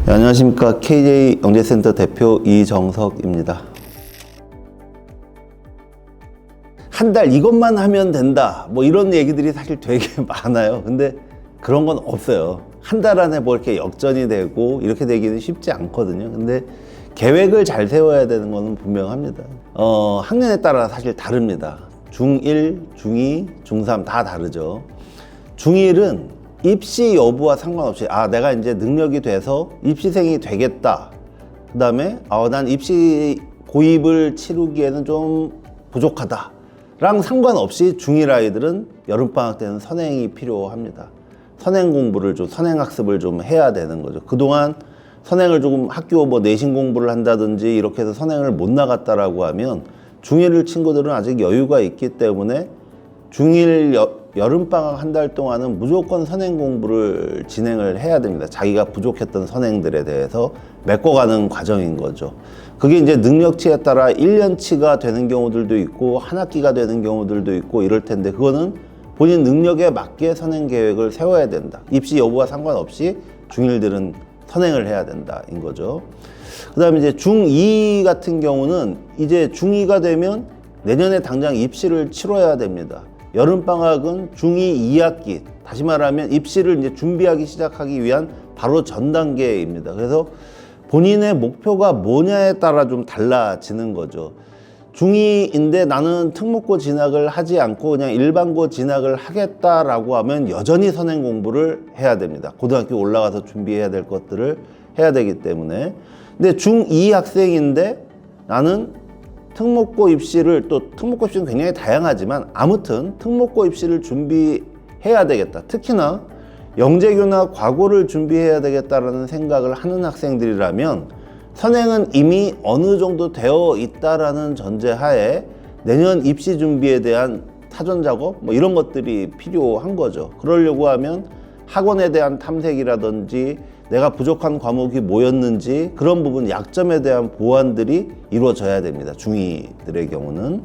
네, 안녕하십니까. KJ 영재센터 대표 이정석입니다. 한 달 이것만 하면 된다 뭐 이런 얘기들이 사실 되게 많아요. 근데 그런 건 없어요. 한 달 안에 뭐 이렇게 역전이 되고 이렇게 되기는 쉽지 않거든요. 근데 계획을 잘 세워야 되는 거는 분명합니다. 학년에 따라 사실 다릅니다. 중1, 중2, 중3 다 다르죠. 중1은 입시 여부와 상관없이 내가 이제 능력이 돼서 입시생이 되겠다. 그 다음에 난 입시 고입을 치르기에는 좀 부족하다 랑 상관없이 중1 아이들은 여름방학 때는 선행이 필요합니다. 선행 공부를 선행 학습을 좀 해야 되는 거죠. 그동안 선행을 조금 학교 내신 공부를 한다든지 이렇게 해서 선행을 못 나갔다라고 하면 중1 친구들은 아직 여유가 있기 때문에 중1 여름방학 한 달 동안은 무조건 선행 공부를 진행을 해야 됩니다. 자기가 부족했던 선행들에 대해서 메꿔가는 과정인 거죠. 그게 이제 능력치에 따라 1년치가 되는 경우들도 있고 한 학기가 되는 경우들도 있고 이럴 텐데 그거는 본인 능력에 맞게 선행 계획을 세워야 된다. 입시 여부와 상관없이 중1들은 선행을 해야 된다인 거죠. 그 다음에 이제 중2 같은 경우는 이제 중2가 되면 내년에 당장 입시를 치러야 됩니다. 여름방학은 중2 2학기, 다시 말하면 입시를 이제 준비하기 시작하기 위한 바로 전 단계입니다. 그래서 본인의 목표가 뭐냐에 따라 좀 달라지는 거죠. 중2인데 나는 특목고 진학을 하지 않고 그냥 일반고 진학을 하겠다라고 하면 여전히 선행 공부를 해야 됩니다. 고등학교 올라가서 준비해야 될 것들을 해야 되기 때문에. 근데 중2 학생인데 나는 특목고 입시를 특목고 입시는 굉장히 다양하지만 아무튼 특목고 입시를 준비해야 되겠다. 특히나 영재교나 과고를 준비해야 되겠다라는 생각을 하는 학생들이라면 선행은 이미 어느 정도 되어 있다라는 전제하에 내년 입시 준비에 대한 사전 작업 이런 것들이 필요한 거죠. 그러려고 하면 학원에 대한 탐색이라든지 내가 부족한 과목이 뭐였는지 그런 부분 약점에 대한 보완들이 이루어져야 됩니다. 중2들의 경우는.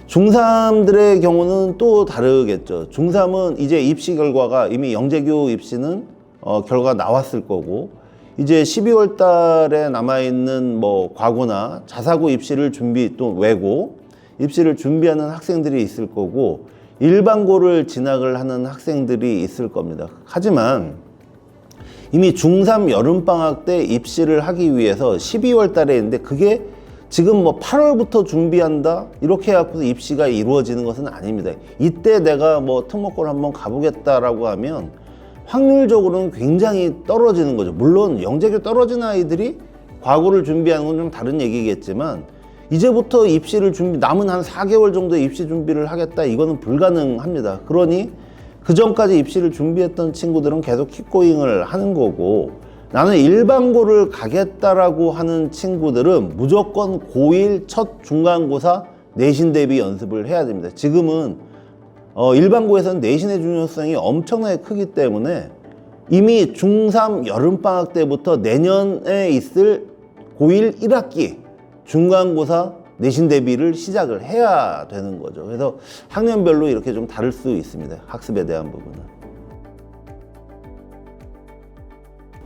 중3들의 경우는 또 다르겠죠. 중3은 이제 입시 결과가 이미 영재교 입시는 결과가 나왔을 거고 이제 12월 달에 남아있는 과고나 자사고 입시를 외고 입시를 준비하는 학생들이 있을 거고 일반고를 진학을 하는 학생들이 있을 겁니다. 하지만 이미 중3 여름방학 때 입시를 하기 위해서 12월 달에 있는데 그게 지금 8월부터 준비한다 이렇게 해갖고 입시가 이루어지는 것은 아닙니다. 이때 내가 특목고를 한번 가보겠다라고 하면 확률적으로는 굉장히 떨어지는 거죠. 물론 영재교 떨어진 아이들이 과고를 준비하는 건 좀 다른 얘기겠지만 이제부터 입시를 남은 한 4개월 정도 입시 준비를 하겠다 이거는 불가능합니다. 그러니 그 전까지 입시를 준비했던 친구들은 계속 킵고잉을 하는 거고 나는 일반고를 가겠다라고 하는 친구들은 무조건 고1 첫 중간고사 내신 대비 연습을 해야 됩니다. 지금은 일반고에서는 내신의 중요성이 엄청나게 크기 때문에 이미 중3 여름방학 때부터 내년에 있을 고1 1학기 중간고사 내신 대비를 시작을 해야 되는 거죠. 그래서 학년별로 이렇게 좀 다를 수 있습니다. 학습에 대한 부분은.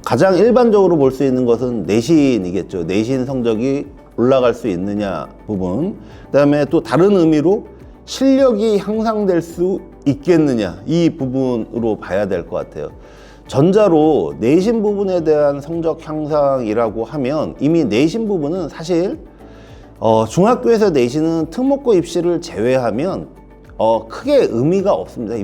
가장 일반적으로 볼 수 있는 것은 내신이겠죠. 내신 성적이 올라갈 수 있느냐 부분. 그다음에 또 다른 의미로 실력이 향상될 수 있겠느냐 이 부분으로 봐야 될 것 같아요. 전자로 내신 부분에 대한 성적 향상이라고 하면 이미 내신 부분은 사실 중학교에서 내신은 특목고 입시를 제외하면 크게 의미가 없습니다.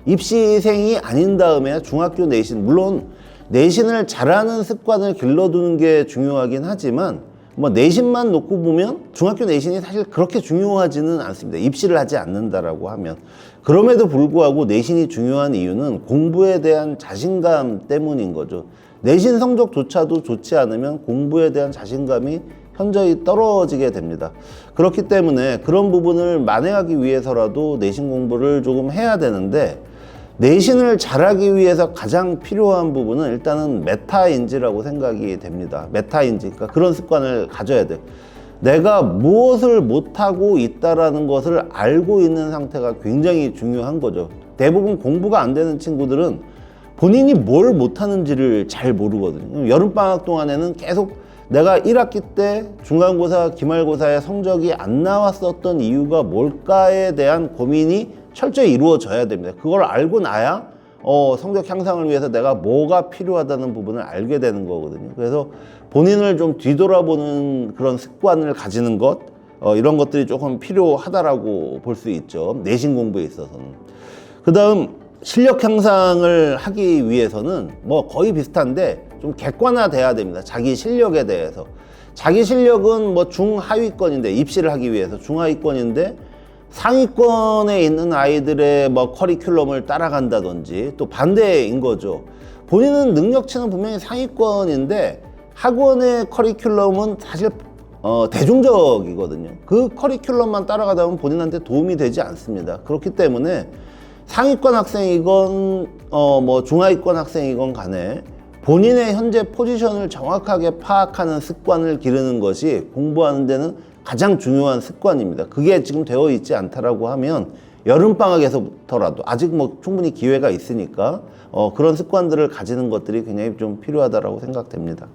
입시생이 아닌 다음에 중학교 내신, 물론 내신을 잘하는 습관을 길러두는 게 중요하긴 하지만 내신만 놓고 보면 중학교 내신이 사실 그렇게 중요하지는 않습니다. 입시를 하지 않는다라고 하면. 그럼에도 불구하고 내신이 중요한 이유는 공부에 대한 자신감 때문인 거죠. 내신 성적조차도 좋지 않으면 공부에 대한 자신감이 현저히 떨어지게 됩니다. 그렇기 때문에 그런 부분을 만회하기 위해서라도 내신 공부를 조금 해야 되는데 내신을 잘하기 위해서 가장 필요한 부분은 일단은 메타인지라고 생각이 됩니다. 메타인지, 그러니까 그런 습관을 가져야 돼요. 내가 무엇을 못하고 있다라는 것을 알고 있는 상태가 굉장히 중요한 거죠. 대부분 공부가 안 되는 친구들은 본인이 뭘 못하는지를 잘 모르거든요. 여름방학 동안에는 계속 내가 1학기 때 중간고사, 기말고사에 성적이 안 나왔었던 이유가 뭘까에 대한 고민이 철저히 이루어져야 됩니다. 그걸 알고 나야 성적 향상을 위해서 내가 뭐가 필요하다는 부분을 알게 되는 거거든요. 그래서 본인을 좀 뒤돌아보는 그런 습관을 가지는 것, 이런 것들이 조금 필요하다라고 볼 수 있죠. 내신 공부에 있어서는. 그 다음 실력 향상을 하기 위해서는 뭐 거의 비슷한데 좀 객관화돼야 됩니다. 자기 실력에 대해서. 자기 실력은 뭐 중하위권인데, 입시를 하기 위해서 중하위권인데 상위권에 있는 아이들의 뭐 커리큘럼을 따라간다든지, 또 반대인 거죠. 본인은 능력치는 분명히 상위권인데 학원의 커리큘럼은 사실 대중적이거든요. 그 커리큘럼만 따라가다 보면 본인한테 도움이 되지 않습니다. 그렇기 때문에 상위권 학생이건 뭐 중하위권 학생이건 간에 본인의 현재 포지션을 정확하게 파악하는 습관을 기르는 것이 공부하는 데는 가장 중요한 습관입니다. 그게 지금 되어 있지 않다라고 하면 여름방학에서부터라도 아직 뭐 충분히 기회가 있으니까 그런 습관들을 가지는 것들이 굉장히 좀 필요하다라고 생각됩니다.